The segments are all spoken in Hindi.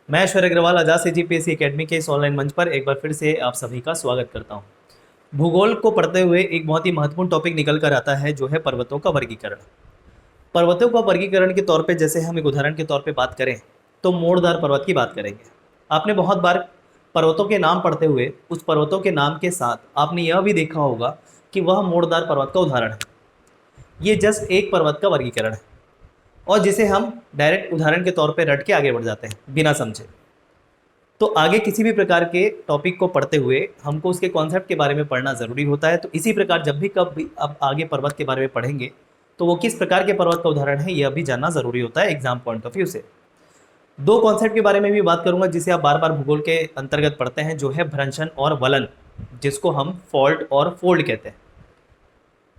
मैं ऐश्वर्य अग्रवाल आजाद से जीपीएससी एकेडमी के इस ऑनलाइन मंच पर एक बार फिर से आप सभी का स्वागत करता हूं। भूगोल को पढ़ते हुए एक बहुत ही महत्वपूर्ण टॉपिक निकल कर आता है, जो है पर्वतों का वर्गीकरण। पर्वतों का वर्गीकरण के तौर पे जैसे हम एक उदाहरण के तौर पे बात करें तो मोड़दार पर्वत की बात करेंगे। आपने बहुत बार पर्वतों के नाम पढ़ते हुए उस पर्वतों के नाम के साथ आपने यह भी देखा होगा कि वह मोड़दार पर्वत का उदाहरण है। ये जस्ट एक पर्वत का वर्गीकरण है और जिसे हम डायरेक्ट उदाहरण के तौर पे रट के आगे बढ़ जाते हैं बिना समझे। तो आगे किसी भी प्रकार के टॉपिक को पढ़ते हुए हमको उसके कॉन्सेप्ट के बारे में पढ़ना ज़रूरी होता है। तो इसी प्रकार जब भी कब भी अब आगे पर्वत के बारे में पढ़ेंगे तो वो किस प्रकार के पर्वत का उदाहरण है यह भी जानना ज़रूरी होता है एग्जाम पॉइंट ऑफ व्यू से। दो कॉन्सेप्ट के बारे में भी बात करूंगा जिसे आप बार बार भूगोल के अंतर्गत पढ़ते हैं, जो है भ्रंशन और वलन, जिसको हम फॉल्ट और फोल्ड कहते हैं।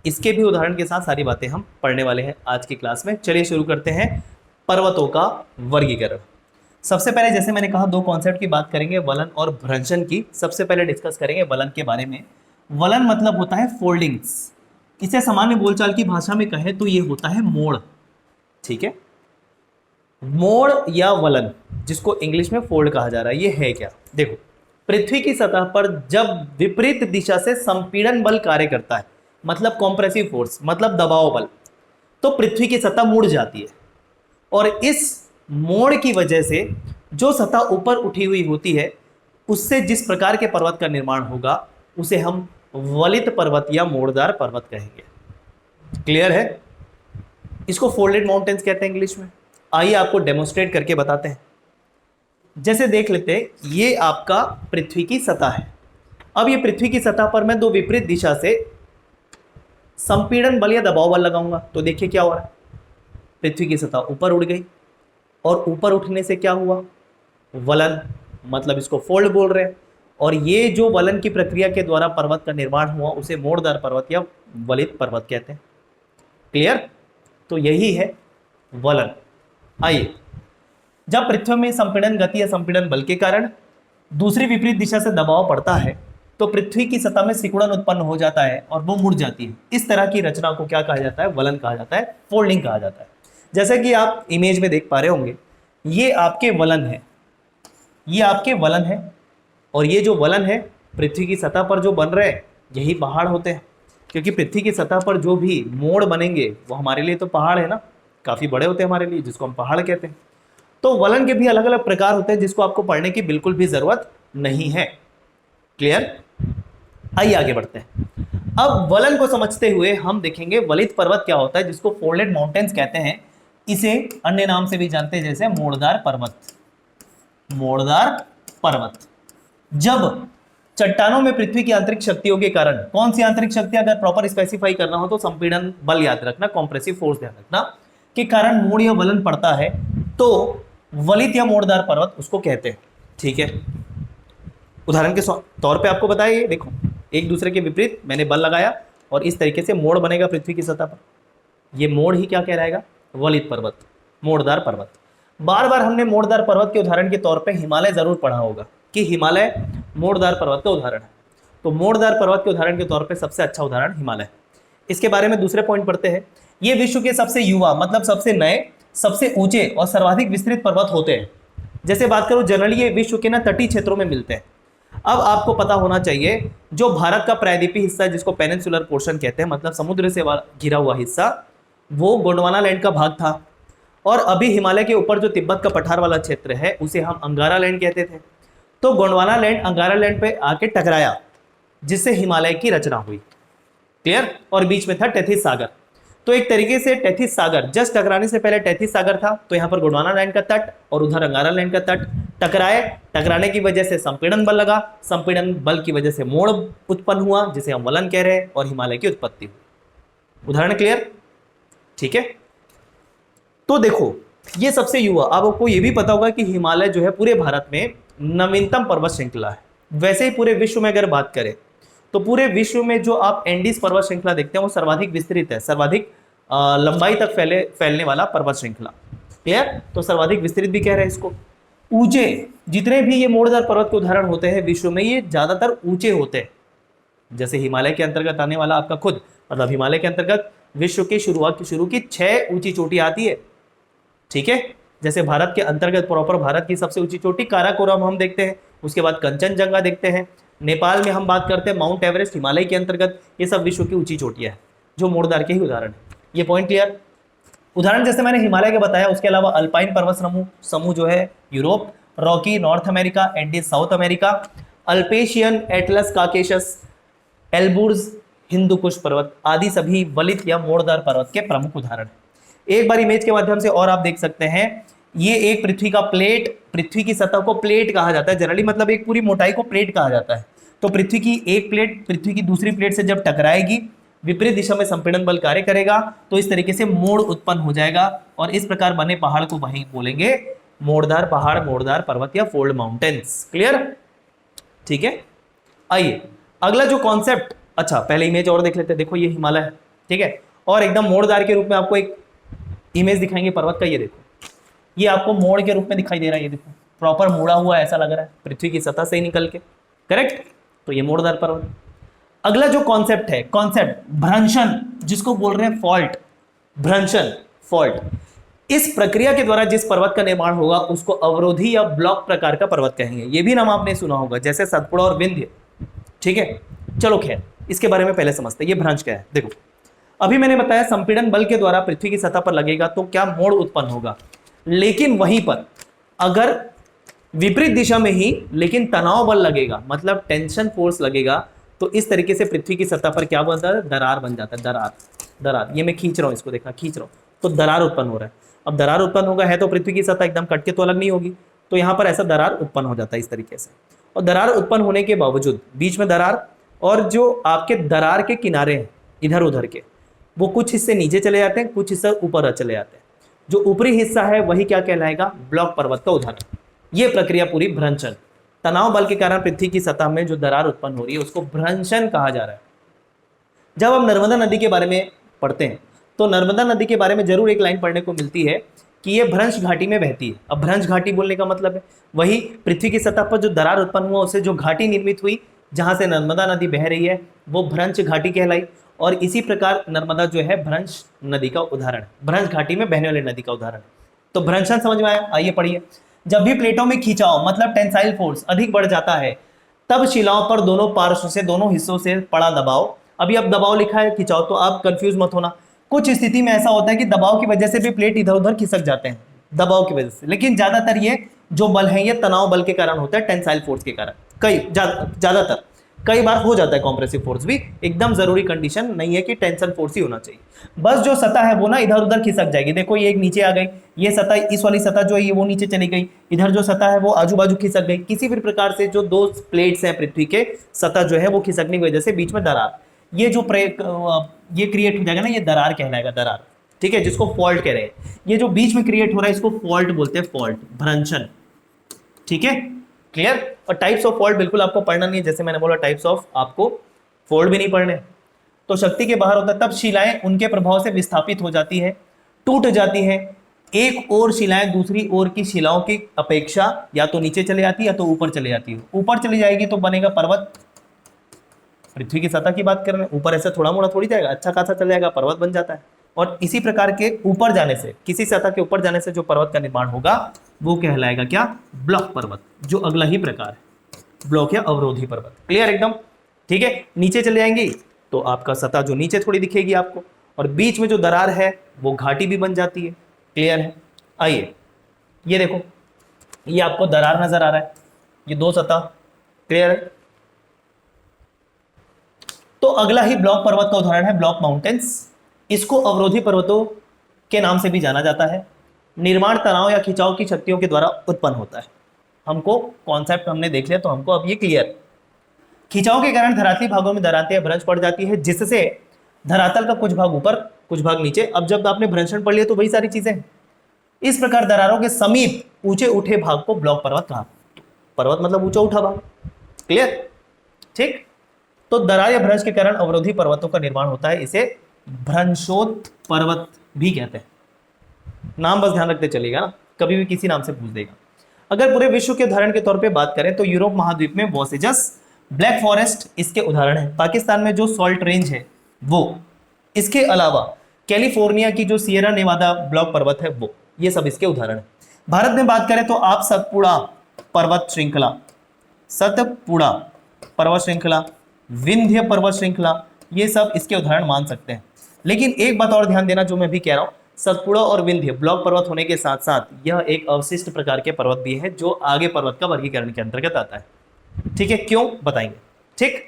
इसके भी उदाहरण के साथ सारी बातें हम पढ़ने वाले हैं आज की क्लास में। चलिए शुरू करते हैं पर्वतों का वर्गीकरण। सबसे पहले जैसे मैंने कहा दो कॉन्सेप्ट की बात करेंगे, वलन और भ्रंशन की। सबसे पहले डिस्कस करेंगे वलन के बारे में। वलन मतलब होता है फोल्डिंग्स। इसे सामान्य बोलचाल की भाषा में कहे तो ये होता है मोड़। ठीक है, मोड़ या वलन, जिसको इंग्लिश में फोल्ड कहा जा रहा है, ये है क्या? देखो, पृथ्वी की सतह पर जब विपरीत दिशा से संपीड़न बल कार्य करता है, मतलब कॉम्प्रेसिव फोर्स, मतलब दबाव बल, तो पृथ्वी की सतह मुड़ जाती है। और इस मोड़ की वजह से जो सतह ऊपर उठी हुई होती है उससे जिस प्रकार के पर्वत का निर्माण होगा उसे हम वलित पर्वत या मोड़दार पर्वत कहेंगे। क्लियर है? इसको फोल्डेड माउंटेन्स कहते हैं इंग्लिश में। आइए आपको डेमोन्स्ट्रेट करके बताते हैं। जैसे देख लेते हैं, ये आपका पृथ्वी की सतह है। अब ये पृथ्वी की सतह पर मैं दो विपरीत दिशा से संपीड़न बल या दबाव बल लगाऊंगा तो देखिए क्या हो रहा है। पृथ्वी की सतह ऊपर उड़ गई और ऊपर उठने से क्या हुआ? वलन, मतलब इसको फोल्ड बोल रहे हैं। और ये जो वलन की प्रक्रिया के द्वारा पर्वत का निर्माण हुआ उसे मोड़दार पर्वत या वलित पर्वत कहते हैं। क्लियर? तो यही है वलन। आइए, जब पृथ्वी में संपीड़न गति या संपीड़न बल के कारण दूसरी विपरीत दिशा से दबाव पड़ता है तो पृथ्वी की सतह में सिकुड़न उत्पन्न हो जाता है और वो मुड़ जाती है। इस तरह की रचना को क्या कहा जाता है? वलन कहा जाता है, फोल्डिंग कहा जाता है। जैसे कि आप इमेज में देख पा रहे होंगे, ये आपके वलन है, ये आपके वलन है। और ये जो वलन है पृथ्वी की सतह पर जो बन रहे हैं यही पहाड़ होते हैं, क्योंकि पृथ्वी की सतह पर जो भी मोड़ बनेंगे वो हमारे लिए तो पहाड़ है ना, काफ़ी बड़े होते हैं हमारे लिए, जिसको हम पहाड़ कहते हैं। तो वलन के भी अलग अलग प्रकार होते हैं जिसको आपको पढ़ने की बिल्कुल भी ज़रूरत नहीं है। क्लियर? आइए आगे बढ़ते हैं। अब वलन को समझते हुए हम देखेंगे वलित पर्वत क्या होता है, जिसको फोल्डेड माउंटेन्स कहते हैं। इसे अन्य नाम से भी जानते हैं, जैसे मोड़दार पर्वत। मोड़दार पर्वत जब चट्टानों में पृथ्वी की आंतरिक शक्तियों के कारण, कौन सी आंतरिक शक्ति अगर प्रॉपर स्पेसिफाई करना हो तो संपीड़न बल याद रखना, कॉम्प्रेसिव फोर्स ध्यान रखना, के कारण मोड़ या वलन पड़ता है तो वलित या मोड़दार पर्वत उसको कहते हैं। ठीक है, उदाहरण के तौर पे आपको बताइए, देखो एक दूसरे के विपरीत मैंने बल लगाया और इस तरीके से मोड़ बनेगा पृथ्वी की सतह पर। ये मोड़ ही क्या कहलाएगा? वलित पर्वत, मोड़दार पर्वत। बार बार हमने मोड़दार पर्वत के उदाहरण के तौर पे हिमालय जरूर पढ़ा होगा कि हिमालय मोड़दार पर्वत का उदाहरण है। तो मोड़दार पर्वत के उदाहरण के तौर पे सबसे अच्छा उदाहरण हिमालय। इसके बारे में दूसरे पॉइंट पढ़ते हैं। ये विश्व के सबसे युवा, मतलब सबसे नए, सबसे ऊंचे और सर्वाधिक विस्तृत पर्वत होते हैं। जैसे बात करूं जनरली ये विश्व के ना तटीय क्षेत्रों में मिलते हैं। अब आपको पता होना चाहिए जो भारत का प्रायद्वीपीय हिस्सा है, जिसको पेनिनसुलर पोर्शन कहते हैं, मतलब समुद्र से घिरा हुआ हिस्सा, वो गोंडवाना लैंड का भाग था। और अभी हिमालय के ऊपर जो तिब्बत का पठार वाला क्षेत्र है उसे हम अंगारा लैंड कहते थे। तो गोंडवाना लैंड अंगारा लैंड पे आके टकराया, जिससे हिमालय की रचना हुई। क्लियर? और बीच में था टेथिस सागर। तो एक तरीके से टेथिस सागर जस्ट टकराने से पहले टेथिस सागर था, तो यहाँ पर गोंडवाना लैंड का तट और उधर अंगारा लैंड का तट टकराए। टकराने की वजह से संपीड़न बल लगा, संपीड़न बल की वजह से मोड़ उत्पन्न हुआ, जिसे हम वलन कह रहे हैं, और हिमालय की उत्पत्ति हुई। उदाहरण क्लियर? ठीक है, तो देखो ये सबसे युवा। अब आपको ये भी पता होगा कि हिमालय जो है पूरे भारत में नवीनतम पर्वत श्रृंखला है। वैसे ही पूरे विश्व में अगर बात करें तो पूरे विश्व में जो आप एंडीज पर्वत श्रृंखला देखते हैं वो सर्वाधिक विस्तृत है, सर्वाधिक लंबाई तक फैलने वाला पर्वत श्रृंखला। क्लियर? तो सर्वाधिक विस्तृत भी कह रहे हैं इसको। ऊंचे जितने भी ये मोड़दार पर्वत के उदाहरण होते हैं विश्व में, ये ज्यादातर ऊंचे होते हैं। जैसे हिमालय के अंतर्गत आने वाला आपका खुद, मतलब हिमालय के अंतर्गत विश्व की शुरू की 6 ऊंची चोटी आती है। ठीक है, जैसे भारत के अंतर्गत प्रॉपर भारत की सबसे ऊंची चोटी काराकोरम हम देखते हैं, उसके बाद कंचनजंगा देखते हैं। नेपाल में हम बात करते हैं माउंट एवरेस्ट हिमालय के अंतर्गत, ये सब विश्व की ऊंची चोटियां हैं जो मोड़दार के ही उदाहरण है। ये पॉइंट क्लियर। उदाहरण जैसे मैंने हिमालय के बताया, उसके अलावा अल्पाइन पर्वत समूह समूह जो है Europe, Rocky North America, Andes South America, अल्पेशियन Atlas Caucasus, Elburz Hindu Kush पर्वत आदि सभी वलित या मोड़दार पर्वत के प्रमुख उदाहरण हैं। एक बार इमेज के माध्यम से और आप देख सकते हैं, ये एक पृथ्वी का प्लेट, पृथ्वी की सतह को प्लेट कहा जाता है जनरली, मतलब एक पूरी मोटाई को प्लेट कहा जाता है। तो पृथ्वी की एक प्लेट पृथ्वी की दूसरी प्लेट से जब टकराएगी, विपरीत दिशा में संपीड़न बल कार्य करेगा, तो इस तरीके से मोड़ उत्पन्न हो जाएगा और इस प्रकार बने पहाड़ को वहीं बोलेंगे मोड़दार पहाड़, मोड़दार पर्वत या फोल्ड माउंटेन्स। क्लियर, ठीक है। आइए अगला जो कॉन्सेप्ट, अच्छा पहले इमेज और देख लेते हैं। देखो ये हिमालय है, ठीक है, और एकदम मोड़दार के रूप में आपको एक इमेज दिखाएंगे पर्वत का। ये देखो, ये आपको मोड़ के रूप में दिखाई दे रहा है, ये देखो प्रॉपर मुड़ा हुआ ऐसा लग रहा है पृथ्वी की सतह से ही निकल के, करेक्ट। तो ये मोड़दार पर्वत। अगला जो कॉन्सेप्ट है, कॉन्सेप्ट भ्रंशन, जिसको बोल रहे हैं फॉल्ट, भ्रंशन फॉल्ट। इस प्रक्रिया के द्वारा जिस पर्वत का निर्माण होगा उसको अवरोधी या ब्लॉक प्रकार का पर्वत कहेंगे। ये भी नाम आपने सुना होगा, जैसे सतपुड़ा और विंध्य, ठीक है। चलो खैर, इसके बारे में पहले समझते हैं ये भ्रंश क्या है। देखो अभी मैंने बताया संपीड़न बल के द्वारा पृथ्वी की सतह पर लगेगा तो क्या मोड़ उत्पन्न होगा, लेकिन वहीं पर अगर विपरीत दिशा में ही लेकिन तनाव बल लगेगा, मतलब टेंशन फोर्स लगेगा, तो इस तरीके से पृथ्वी की सतह पर क्या बनता है, दरार बन जाता है। दरार, दरार, ये मैं खींच रहा हूं, इसको देखना, खींच रहा हूं तो दरार उत्पन्न हो रहा है। अब दरार उत्पन्न होगा है तो पृथ्वी की सतह एकदम कट के तो अलग नहीं होगी, तो यहां पर ऐसा दरार उत्पन्न हो जाता है इस तरीके से। और दरार उत्पन्न होने के बावजूद बीच में दरार, और जो आपके दरार के किनारे हैं इधर उधर के, वो कुछ हिस्से नीचे चले जाते हैं, कुछ हिस्से ऊपर चले जाते हैं। जो ऊपरी हिस्सा है वही क्या कहलाएगा, ब्लॉक पर्वत का उदाहरण। ये प्रक्रिया पूरी भ्रंशन, तनाव बल के कारण पृथ्वी की सतह में जो दरार उत्पन्न हो रही है उसको भ्रंशन कहा जा रहा है। जब हम नर्मदा नदी के बारे में पढ़ते हैं तो नर्मदा नदी के बारे में जरूर एक लाइन पढ़ने को मिलती है कि ये भ्रंश घाटी में बहती है। अब भ्रंश घाटी बोलने का मतलब है वही पृथ्वी की सतह पर जो दरार उत्पन्न हुआ उससे जो घाटी निर्मित हुई जहां से नर्मदा नदी बह रही है वो भ्रंश घाटी कहलाई। और इसी प्रकार नर्मदा जो है भ्रंश नदी का उदाहरण है, भ्रंश घाटी में बहने वाली नदी का उदाहरण। तो भ्रंशन समझ में आया, आइए पढ़िए। जब भी प्लेटों में खिंचाव मतलब टेंसाइल फोर्स अधिक बढ़ जाता है तब शिलाओं पर दोनों पार्श्व से, दोनों हिस्सों से पड़ा दबाव, अभी अब दबाव लिखा है खिंचाव तो आप कंफ्यूज मत होना। कुछ स्थिति में ऐसा होता है कि दबाव की वजह से भी प्लेट इधर उधर खिसक जाते हैं दबाव की वजह से, लेकिन ज्यादातर ये जो बल है ये तनाव बल के कारण होता है, टेंसाइल फोर्स के कारण। ज्यादातर कई बार हो जाता है कॉम्प्रेसिव फोर्स भी, एकदम जरूरी कंडीशन नहीं है कि टेंशन फोर्स ही होना चाहिए। बस जो सतह है वो ना इधर उधर खिसक जाएगी। देखो ये एक नीचे आ गई, ये सतह इस वाली सतह जो है ये वो नीचे चली गई, इधर जो सतह है वो आजू बाजू खिसक गई। किसी भी प्रकार से जो दो प्लेट्स हैं पृथ्वी के, सतह जो है वो खिसकने की वजह से बीच में दरार, ये जो ये क्रिएट हो जाएगा ना, ये दरार कहलाएगा, दरार, ठीक है, जिसको फॉल्ट कह रहे हैं। ये जो बीच में क्रिएट हो रहा है इसको फॉल्ट बोलते हैं, फॉल्ट, भ्रंशन, ठीक है, क्लियर। और टाइप्स ऑफ फॉल्ट बिल्कुल आपको पढ़ना नहीं है, जैसे मैंने बोला टाइप्स ऑफ आपको फोल्ड भी नहीं पढ़ने। तो शक्ति के बाहर होता है तब शिलाएं उनके प्रभाव से विस्थापित हो जाती है, टूट जाती है। एक और शिलाएं दूसरी ओर की शिलाओं की अपेक्षा या तो नीचे चले जाती है या तो ऊपर चले जाती है। ऊपर चली जाएगी तो बनेगा पर्वत, पृथ्वी की सतह की बात कर रहे हैं, ऊपर ऐसे थोड़ा मोड़ा थोड़ी जाएगा, अच्छा खासा चल जाएगा, पर्वत बन जाता है। और इसी प्रकार के ऊपर जाने से, किसी सतह के ऊपर जाने से जो पर्वत का निर्माण होगा वो कहलाएगा क्या, ब्लॉक पर्वत, जो अगला ही प्रकार है, ब्लॉक या अवरोधी पर्वत। क्लियर एकदम, ठीक है। नीचे चले जाएंगे तो आपका सतह जो नीचे थोड़ी दिखेगी आपको, और बीच में जो दरार है वो घाटी भी बन जाती है। क्लियर है। आइए ये देखो, ये आपको दरार नजर आ रहा है, ये दो सतह, क्लियर है। तो अगला ही ब्लॉक पर्वत का उदाहरण है ब्लॉक माउंटेन्स। इसको अवरोधी पर्वतों के नाम से भी जाना जाता है। निर्माण तनाव या खिंचाव की शक्तियों के द्वारा उत्पन्न होता है। हमको कॉन्सेप्ट हमने देख लिया तो हमको अब ये क्लियर। खिंचाव के कारण धरातली भागों में दरारें या भ्रंश पड़ जाती है, जिससे धरातल का कुछ भाग ऊपर कुछ भाग नीचे। अब जब आपने भ्रंशन पढ़ लिया तो वही सारी चीजें। इस प्रकार दरारों के समीप ऊंचे उठे भाग को ब्लॉक पर्वत कहा। पर्वत मतलब ऊंचा उठा भाग, क्लियर, ठीक। तो दरार या भ्रंश के कारण अवरोधी पर्वतों का निर्माण होता है, इसे भ्रंशोत पर्वत भी कहते हैं। नाम बस ध्यान रखते चलिएगा ना, कभी भी किसी नाम से पूछ देगा। अगर पूरे विश्व के उदाहरण के तौर पे बात करें तो यूरोप महाद्वीप में वोसेजस, ब्लैक फॉरेस्ट इसके उदाहरण है। पाकिस्तान में जो सॉल्ट रेंज है वो, इसके अलावा कैलिफोर्निया की जो सियरा नेवादा ब्लॉक पर्वत है वो, ये सब इसके उदाहरण है। भारत में बात करें तो आप सतपुड़ा पर्वत श्रृंखला, सतपुड़ा पर्वत श्रृंखला, विंध्य पर्वत श्रृंखला, ये सब इसके उदाहरण मान सकते हैं। लेकिन एक बात और ध्यान देना जो मैं भी कह रहा हूं, सतपुड़ा और विंध्य ब्लॉक पर्वत होने के साथ साथ यह एक अवशिष्ट प्रकार के पर्वत भी है जो आगे पर्वत का वर्गीकरण के अंतर्गत आता है। ठीक है, क्यों बताएंगे। ठीक,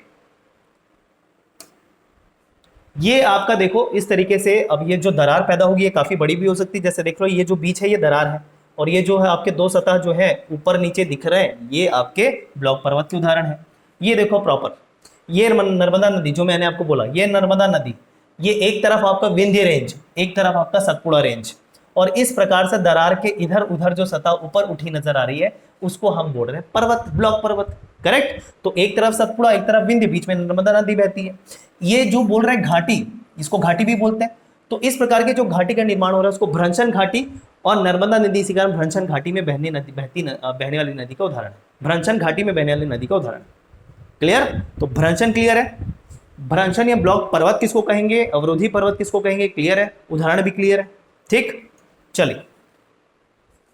ये आपका देखो इस तरीके से अब ये जो दरार पैदा होगी ये काफी बड़ी भी हो सकती है। जैसे देख लो ये जो बीच है ये दरार है, और ये जो है आपके दो सतह जो है ऊपर नीचे दिख रहे हैं ये आपके ब्लॉक पर्वत के उदाहरण है। ये देखो प्रॉपर, ये नर्मदा नदी जो मैंने आपको बोला, ये नर्मदा नदी, ये एक तरफ आपका विंध्य रेंज, एक तरफ आपका सतपुड़ा रेंज, और इस प्रकार से दरार के इधर उधर जो सतह ऊपर उठी नजर आ रही है उसको हम बोल रहे हैं पर्वत, ब्लॉक पर्वत। करेक्ट। तो एक तरफ सतपुड़ा, एक तरफ विंध्य, बीच में नर्मदा नदी बहती है। ये जो बोल रहे हैं घाटी, इसको घाटी भी बोलते हैं। तो इस प्रकार के जो घाटी का निर्माण हो रहा है उसको भ्रंशन घाटी, और नर्मदा नदी इसी कारण भ्रंशन घाटी में बहने वाली नदी का उदाहरण है। भ्रंशन घाटी में बहने वाली नदी का उदाहरण। क्लियर। तो भ्रंशन क्लियर है। भ्रंशन या ब्लॉक पर्वत किसको कहेंगे, अवरोधी पर्वत किसको कहेंगे, क्लियर है, उदाहरण भी क्लियर है। ठीक, चलिए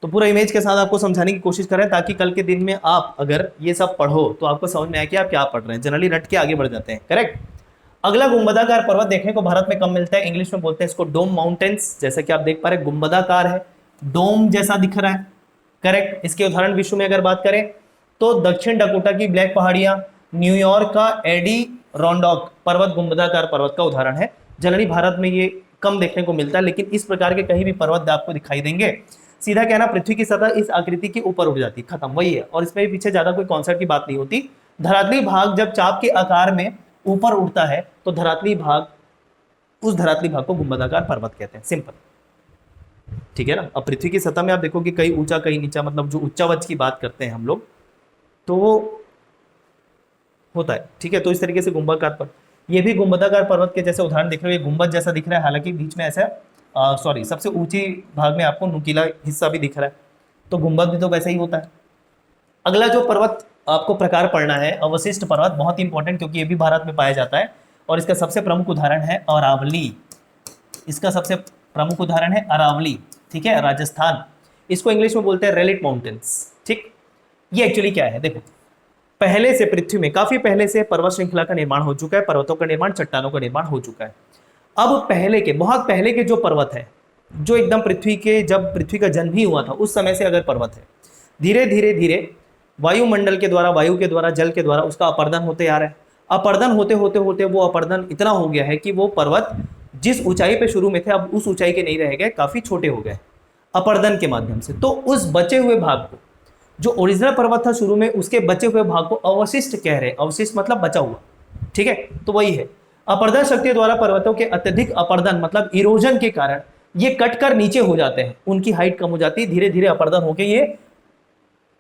तो पूरा इमेज के साथ आपको समझाने की कोशिश करें ताकि कल के दिन में आप अगर ये सब पढ़ो तो आपको समझ में आए कि आप क्या पढ़ रहे हैं। जनरली रट के आगे बढ़ जाते हैं। करेक्ट। अगला गुंबदाकार पर्वत देखने को भारत में कम मिलता है, इंग्लिश में बोलते हैं इसको डोम माउंटेन्स। जैसा कि आप देख पा रहे हैं गुंबदाकार है, डोम जैसा दिख रहा है। करेक्ट। इसके उदाहरण विश्व में अगर बात करें तो दक्षिण डकोटा की ब्लैक पहाड़ियां, न्यूयॉर्क का एडी रॉन्डॉक पर्वत गुंबदाकार पर्वत का उदाहरण है। जनरली भारत में ये कम देखने को मिलता है, लेकिन इस प्रकार के कहीं भी पर्वत आपको दिखाई देंगे। सीधा कहना पृथ्वी की सतह इस आकृति के ऊपर उठ जाती, खत्म, वही है। और इसमें पीछे ज्यादा कोई कॉन्सेप्ट की बात नहीं होती। धरातली भाग जब चाप के आकार में ऊपर उठता है तो धरातली भाग, उस धरातली भाग को गुंबदाकार पर्वत कहते हैं। सिंपल, ठीक है ना। अब पृथ्वी की सतह में आप देखो कि कहीं ऊंचा कहीं नीचा, मतलब जो उच्चावच की बात करते हैं हम लोग तो वो होता है। ठीक है। तो इस तरीके से गुंबदाकार पर्वत, ये भी गुंबदाकार पर्वत के जैसे उदाहरण दिख रहे हो। ये गुंबद जैसा दिख रहा है, हालांकि बीच में ऐसा सबसे ऊंची भाग में आपको नुकीला हिस्सा भी दिख रहा है, तो गुंबद भी तो वैसा ही होता है। अगला जो पर्वत आपको प्रकार पढ़ना है अवशिष्ट पर्वत, बहुत इंपॉर्टेंट, क्योंकि ये भी भारत में पाया जाता है और इसका सबसे प्रमुख उदाहरण है अरावली। इसका सबसे प्रमुख उदाहरण है अरावली। ठीक है, राजस्थान। इसको इंग्लिश में बोलते हैं रेलिट माउंटेन्स। ठीक, ये एक्चुअली क्या है देखो, पहले से पृथ्वी में काफी पहले से पर्वत श्रृंखला का निर्माण हो चुका है, पर्वतों का निर्माण, चट्टानों का निर्माण हो चुका है। अब पहले के, बहुत पहले के जो पर्वत है, जो एकदम पृथ्वी के, जब पृथ्वी का जन्म ही हुआ था उस समय से अगर पर्वत है, धीरे धीरे धीरे वायुमंडल के द्वारा, वायु के द्वारा, जल के द्वारा उसका अपर्दन होते आ रहा है। अपर्दन होते होते होते वो अपर्दन इतना हो गया है कि वो पर्वत जिस ऊंचाई पे शुरू में थे अब उस ऊंचाई के नहीं रह गए, काफी छोटे हो गए अपर्दन के माध्यम से। तो उस बचे हुए भाग को, जो ओरिजिनल पर्वत था शुरू में, उसके बचे हुए भाग को अवशिष्ट कह रहे हैं। अवशिष्ट मतलब बचा हुआ। ठीक है, तो वही है। अपर्दन शक्ति द्वारा पर्वतों के अत्यधिक अपर्दन मतलब इरोजन के कारण ये कटकर नीचे हो जाते हैं, उनकी हाइट कम हो जाती है, धीरे धीरे अपर्दन होकर ये,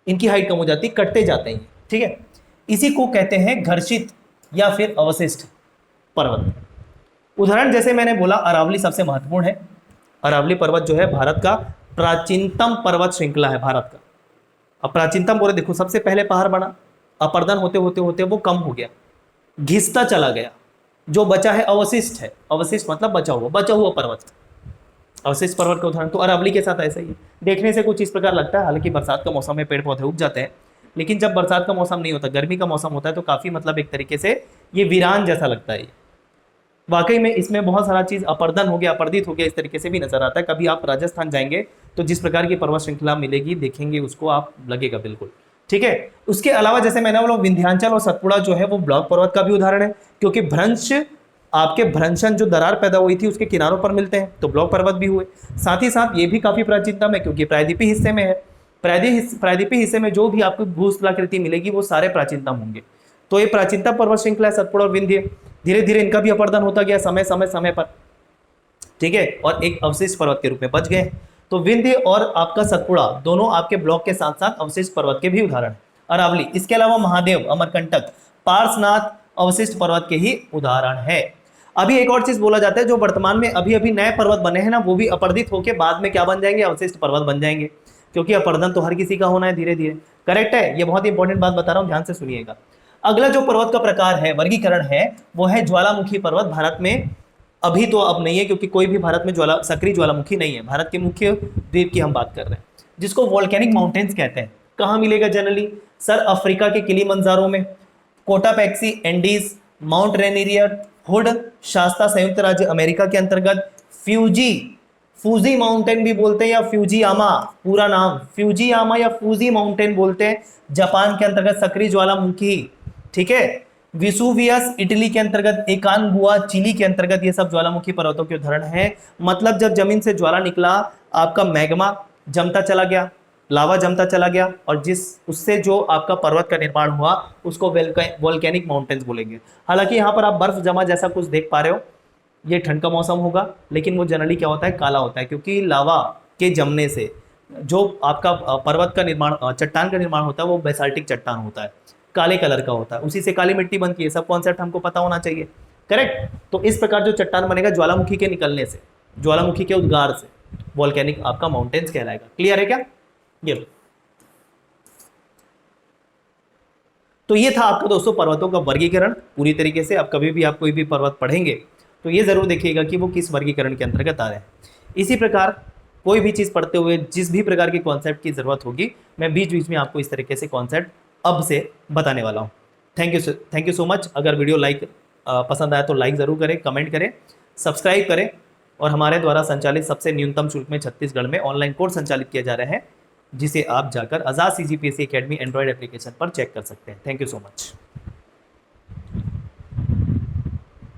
इनकी हाइट कम हो जाती है, कटते जाते हैं। ठीक है, इसी को कहते हैं घर्षित या फिर अवशिष्ट पर्वत। उदाहरण जैसे मैंने बोला अरावली सबसे महत्वपूर्ण है। अरावली पर्वत जो है भारत का प्राचीनतम पर्वत श्रृंखला है, भारत का। अब प्राचीनतम बोले, देखो सबसे पहले पहाड़ बना, अपर्दन होते होते होते वो कम हो गया, घिसता चला गया, जो बचा है अवशिष्ट है। अवशिष्ट मतलब बचा हुआ पर्वत, अवशिष्ट पर्वत का उदाहरण। तो अरावली के साथ ऐसा ही है। देखने से कुछ इस प्रकार लगता है, हालांकि बरसात का मौसम में पेड़ पौधे उग जाते हैं, लेकिन जब बरसात का मौसम नहीं होता, गर्मी का मौसम होता है, तो काफी मतलब एक तरीके से ये वीरान जैसा लगता है। वाकई में इसमें बहुत सारा चीज अपर्दन हो गया, अपर्दित हो गया, इस तरीके से भी नजर आता है। कभी आप राजस्थान जाएंगे तो जिस प्रकार की पर्वत श्रृंखला मिलेगी, देखेंगे उसको, आप लगेगा बिल्कुल। ठीक है, उसके अलावा जैसे मैंने बोला विंध्याचल और सतपुड़ा जो है वो ब्लॉक पर्वत का भी उदाहरण है, क्योंकि भ्रंश, आपके भ्रंशन जो दरार पैदा हुई थी उसके किनारों पर मिलते हैं, तो ब्लॉक पर्वत भी हुए। साथ ही साथ ये भी काफी प्राचीनतम है क्योंकि प्रायद्वीपीय हिस्से में है। प्रायद्वीपीय हिस्से में जो भी आपको भूस्थलाकृति मिलेगी वो सारे प्राचीनतम होंगे। तो ये प्राचीनतम पर्वत श्रृंखला है सतपुड़ा और विंध्य। धीरे धीरे इनका भी अपर्दन होता गया समय पर। ठीक है, और एक अवशिष्ट पर्वत के रूप में बच गए। तो विंध्य और आपका सतपुड़ा दोनों आपके ब्लॉक के साथ साथ अवशिष्ट पर्वत के भी उदाहरण। अरावली, इसके अलावा महादेव, अमरकंटक, पार्श्वनाथ अवशिष्ट पर्वत के ही उदाहरण है। अभी एक और चीज बोला जाता है, जो वर्तमान में अभी अभी नए पर्वत बने हैं ना, वो भी अपर्दित होकर बाद में क्या बन जाएंगे, अवशिष्ट पर्वत बन जाएंगे, क्योंकि अपर्दन तो हर किसी का होना है धीरे धीरे। करेक्ट है, ये बहुत इंपॉर्टेंट बात बता रहा हूं, ध्यान से सुनिएगा। अगला जो पर्वत का प्रकार है, वर्गीकरण है, वो है ज्वालामुखी पर्वत। भारत में अभी तो अब नहीं है, क्योंकि कोई भी भारत में सक्रिय ज्वालामुखी नहीं है। भारत के मुख्य द्वीप की हम बात कर रहे हैं। जिसको वोल्केनिक माउंटेन्स कहते हैं। कहाँ मिलेगा जनरली? सर अफ्रीका के किलीमंजारो में, कोटापैक्सी एंडीज, माउंट रेनियर, हुड, शास्ता संयुक्त राज्य अमेरिका के अंतर्गत, फ्यूजी, फूजी माउंटेन भी बोलते हैं या फ्यूजियामा, पूरा नाम फ्यूजियामा या फूजी माउंटेन बोलते हैं, जापान के अंतर्गत सक्रिय ज्वालामुखी, ठीक है। विसुवियस इटली के अंतर्गत, एकानगुआ चिली के अंतर्गत, ये सब ज्वालामुखी पर्वतों के उदाहरण हैं। मतलब जब जमीन से ज्वाला निकला, आपका मैग्मा जमता चला गया, लावा जमता चला गया, और जिस उससे जो आपका पर्वत का निर्माण हुआ उसको वोल्केनिक माउंटेन्स बोलेंगे। हालांकि यहाँ पर आप बर्फ जमा जैसा कुछ देख पा रहे हो, ये ठंड का मौसम होगा, लेकिन वो जनरली क्या होता है, काला होता है, क्योंकि लावा के जमने से जो आपका पर्वत का निर्माण, चट्टान का निर्माण होता है, वो बेसाल्टिक चट्टान होता है, काले कलर का होता है, उसी से काली मिट्टी बनती है। सब कॉन्सेप्ट हमको पता होना चाहिए, करेक्ट। तो इस प्रकार जो चट्टान बनेगा ज्वालामुखी के निकलने से, ज्वालामुखी के उद्गार से, वोल्केनिक आपका माउंटेन्स कहलाएगा। क्लियर है क्या? ये तो ये था आपका दोस्तों पर्वतों का वर्गीकरण पूरी तरीके से। अब कभी भी आप कोई भी पर्वत पढ़ेंगे तो ये जरूर देखिएगा कि वो किस वर्गीकरण के अंतर्गत आ रहे हैं। इसी प्रकार कोई भी चीज़ पढ़ते हुए जिस भी प्रकार के कॉन्सेप्ट की ज़रूरत होगी, मैं बीच बीच में आपको इस तरीके से कॉन्सेप्ट अब से बताने वाला हूँ। Thank you so much. अगर वीडियो पसंद आया तो लाइक ज़रूर करें, कमेंट करें, सब्सक्राइब करें, और हमारे द्वारा संचालित सबसे न्यूनतम शुल्क में छत्तीसगढ़ में ऑनलाइन कोर्स संचालित किया जा रहा है, जिसे आप जाकर आज़ाद CGPSC एकेडमी एंड्रॉयड एप्लीकेशन पर चेक कर सकते हैं। Thank you so much.